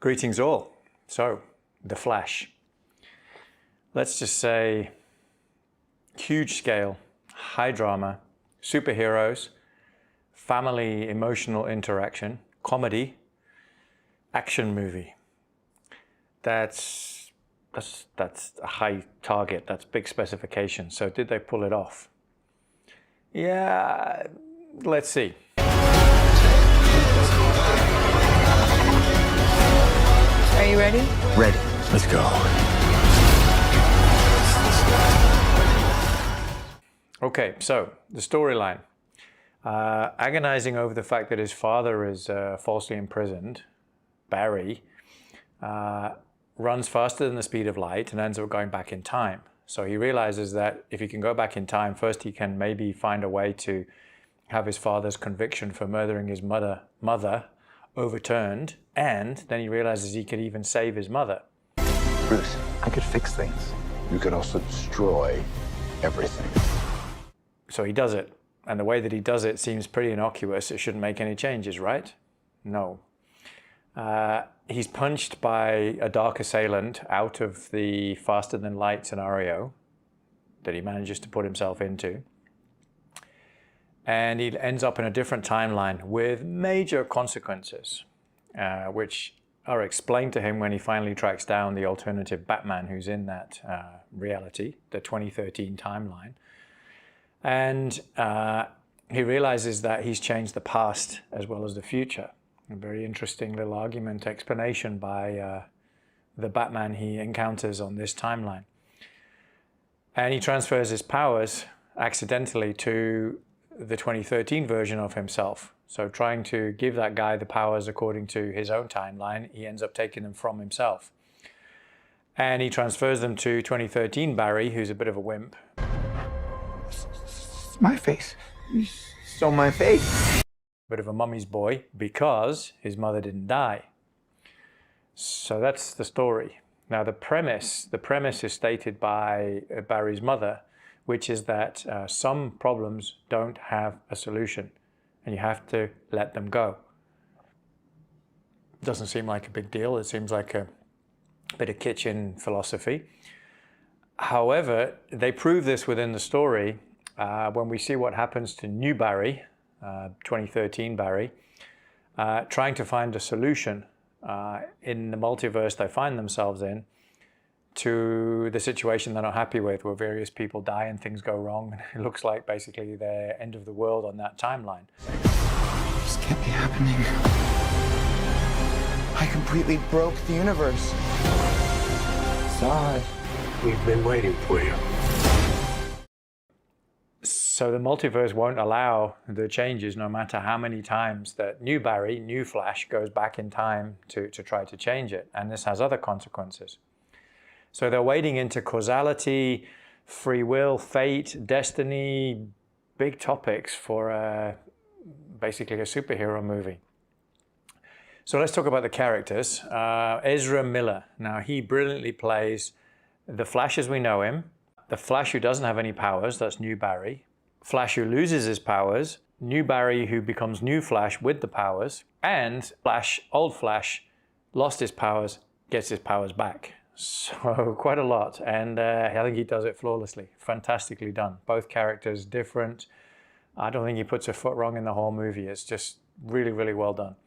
Greetings all. So, The Flash. Let's just say huge scale, high drama, superheroes, family emotional interaction, comedy, action movie. That's a high target, that's big specification. So did they pull it off? Yeah, let's see. Are you ready? Ready. Let's go. Okay, so the storyline. Agonizing over the fact that his father is falsely imprisoned, Barry runs faster than the speed of light and ends up going back in time. So he realizes that if he can go back in time, first he can maybe find a way to have his father's conviction for murdering his mother overturned, and then he realizes he could even save his mother. Bruce, I could fix things. You could also destroy everything. So he does it, and the way that he does it seems pretty innocuous. It shouldn't make any changes, right? No. He's punched by a dark assailant out of the faster than light scenario that he manages to put himself into. And he ends up in a different timeline with major consequences, which are explained to him when he finally tracks down the alternative Batman who's in that reality, the 2013 timeline. And he realizes that he's changed the past as well as the future. A very interesting little argument, explanation by the Batman he encounters on this timeline. And he transfers his powers accidentally to the 2013 version of himself. So trying to give that guy the powers according to his own timeline, he ends up taking them from himself. And he transfers them to 2013 Barry, who's a bit of a wimp. It's my face. You stole my face. Bit of a mummy's boy because his mother didn't die. So that's the story. Now the premise is stated by Barry's mother, which is that some problems don't have a solution and you have to let them go. Doesn't seem like a big deal. It seems like a bit of kitchen philosophy. However, they prove this within the story when we see what happens to new Barry, 2013 Barry, trying to find a solution in the multiverse they find themselves in to the situation they're not happy with, where various people die and things go wrong. It looks like basically the end of the world on that timeline. This can't be happening. I completely broke the universe. Zod. We've been waiting for you. So the multiverse won't allow the changes no matter how many times that new Barry, new Flash, goes back in time to try to change it. And this has other consequences. So they're wading into causality, free will, fate, destiny, big topics for basically a superhero movie. So let's talk about the characters. Ezra Miller. Now he brilliantly plays the Flash as we know him, the Flash who doesn't have any powers, that's new Barry, Flash who loses his powers, new Barry who becomes new Flash with the powers, and Flash, old Flash, lost his powers, gets his powers back. So quite a lot, and I think he does it flawlessly, fantastically done. Both characters different. I don't think he puts a foot wrong in the whole movie. It's just really, really well done.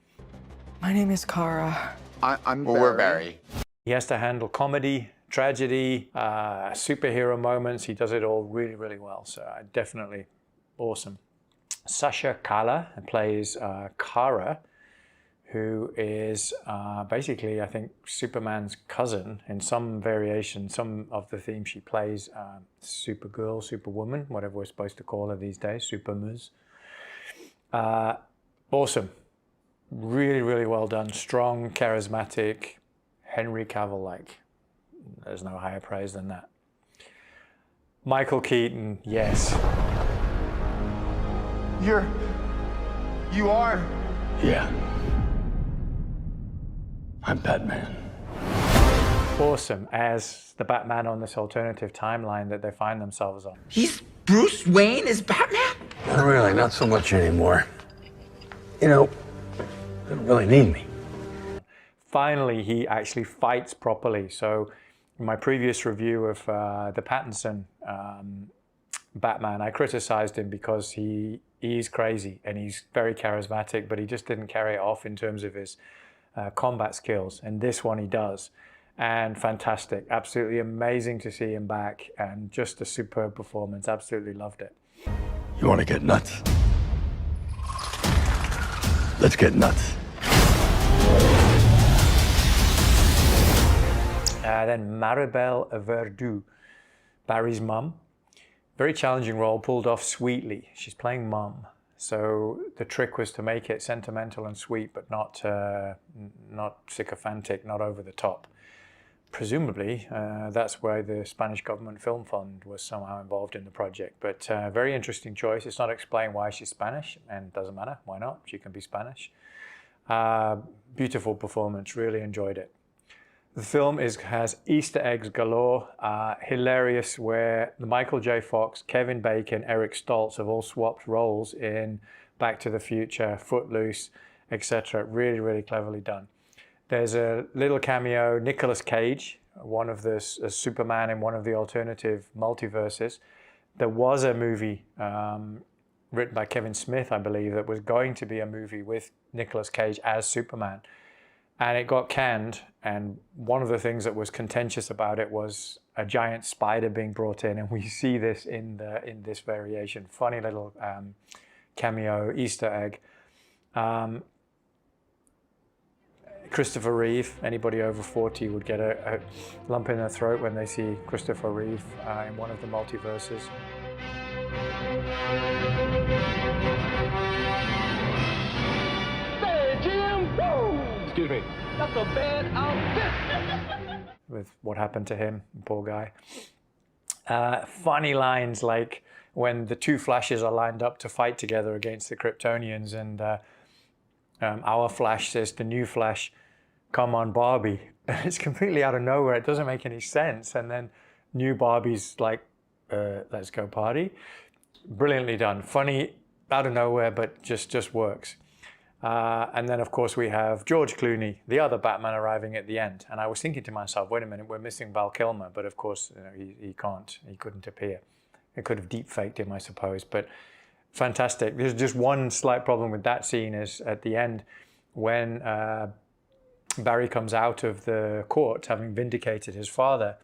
My name is Kara. I'm Well, we're Barry. He has to handle comedy, tragedy, superhero moments. He does it all really, really well. So definitely awesome. Sasha Kala plays Kara, who is basically, I think, Superman's cousin in some variation. Some of the themes she plays, Supergirl, Superwoman, whatever we're supposed to call her these days, Supermuz. Awesome. Really, really well done. Strong, charismatic, Henry Cavill-like. There's no higher praise than that. Michael Keaton, yes. You are? Yeah. I'm Batman. Awesome as the Batman on this alternative timeline that they find themselves on. He's Bruce Wayne as Batman? Not really, not so much anymore. You know, they don't really need me. finally he actually fights properly. So in my previous review of the Pattinson Batman, I criticized him because he's crazy and he's very charismatic, but he just didn't carry it off in terms of his combat skills. And this one he does. And fantastic, absolutely amazing to see him back, and just a superb performance. Absolutely loved it. You want to get nuts? Let's get nuts. Then Maribel Verdú, Barry's mum. Very challenging role, pulled off sweetly. She's playing mum. So the trick was to make it sentimental and sweet, but not sycophantic, not over the top. Presumably, that's why the Spanish government film fund was somehow involved in the project. But very interesting choice. It's not explained why she's Spanish, and doesn't matter. Why not? She can be Spanish. Beautiful performance. Really enjoyed it. The film has Easter eggs galore. Hilarious, where the Michael J. Fox, Kevin Bacon, Eric Stoltz have all swapped roles in Back to the Future, Footloose, etc. Really, really cleverly done. There's a little cameo, Nicolas Cage, one of the Superman in one of the alternative multiverses. There was a movie written by Kevin Smith, I believe, that was going to be a movie with Nicolas Cage as Superman. And it got canned, and one of the things that was contentious about it was a giant spider being brought in, and we see this in this variation. Funny little cameo, Easter egg. Christopher Reeve, anybody over 40 would get a lump in their throat when they see Christopher Reeve in one of the multiverses. Hey, Jim! Whoa! Excuse me. That's a bad outfit! With what happened to him, poor guy. Funny lines like when the two Flashes are lined up to fight together against the Kryptonians, and our Flash says to new Flash, "Come on, Barbie." And it's completely out of nowhere. It doesn't make any sense. And then new Barbie's like, let's go party. Brilliantly done. Funny, out of nowhere, but just works. And then, of course, we have George Clooney, the other Batman, arriving at the end. And I was thinking to myself, wait a minute, we're missing Val Kilmer. But of course, you know, he couldn't appear. It could have deep faked him, I suppose. But fantastic. There's just one slight problem with that scene is at the end when Barry comes out of the court having vindicated his father.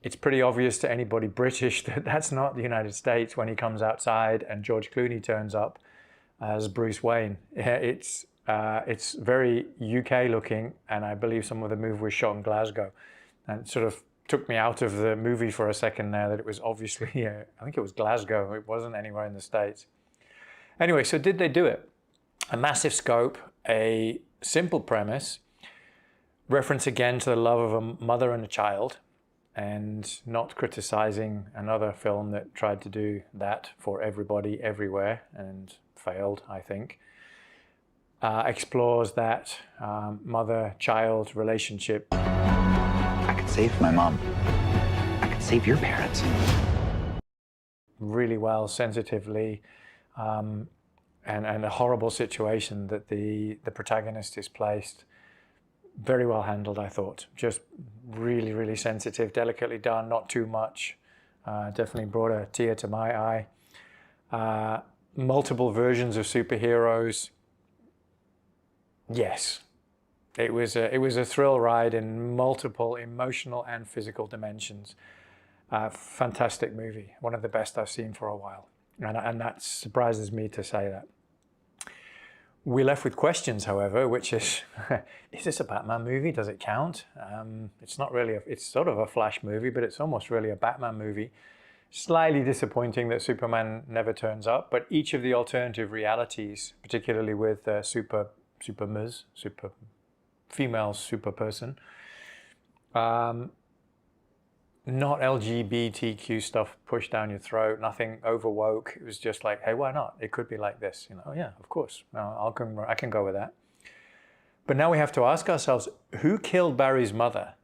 It's pretty obvious to anybody British that that's not the United States when he comes outside and George Clooney turns up as Bruce Wayne. It's very UK looking, and I believe some of the movie was shot in Glasgow, and it sort of took me out of the movie for a second there that it was obviously, I think it was Glasgow, it wasn't anywhere in the States. Anyway, so did they do it? A massive scope, a simple premise, reference again to the love of a mother and a child, and not criticizing another film that tried to do that for everybody everywhere and failed, I think. Explores that mother-child relationship. I could save my mom. I could save your parents. Really well, sensitively, and a horrible situation that the protagonist is placed. Very well handled, I thought. Just really, really sensitive, delicately done, not too much. Definitely brought a tear to my eye. Multiple versions of superheroes. Yes, it was a thrill ride in multiple emotional and physical dimensions. Fantastic movie, one of the best I've seen for a while, and that surprises me to say that. We're left with questions, however, which is this a Batman movie? Does it count? It's not really, it's sort of a Flash movie, but it's almost really a Batman movie. Slightly disappointing that Superman never turns up, but each of the alternative realities, particularly with super female super person, not LGBTQ stuff pushed down your throat, nothing over woke. It was just like, hey, why not? It could be like this, you know. Oh yeah, of course. I can go with that. But now we have to ask ourselves, who killed Barry's mother?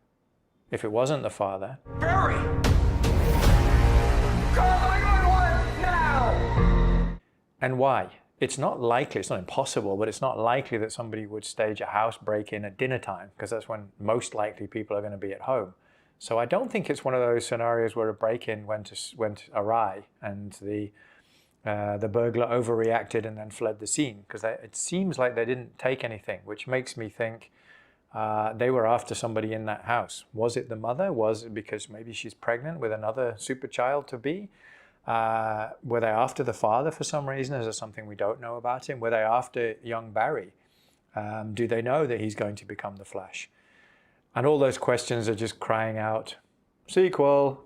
If it wasn't the father. Barry! Call 911 now! And why? it's not likely, it's not impossible, but it's not likely that somebody would stage a house break-in at dinner time, because that's when most likely people are going to be at home. So I don't think it's one of those scenarios where a break-in went awry and the burglar overreacted and then fled the scene, because it seems like they didn't take anything, which makes me think they were after somebody in that house. Was it the mother? Was it because maybe she's pregnant with another super child to be? Were they after the father for some reason? Is there something we don't know about him? Were they after young Barry? Do they know that he's going to become the Flash? And all those questions are just crying out, sequel.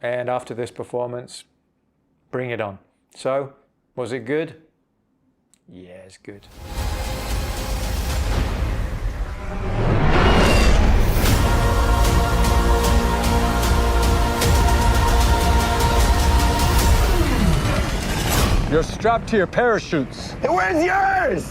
And after this performance, bring it on. So, was it good? Yeah, it's good. You're strapped to your parachutes. Where's yours?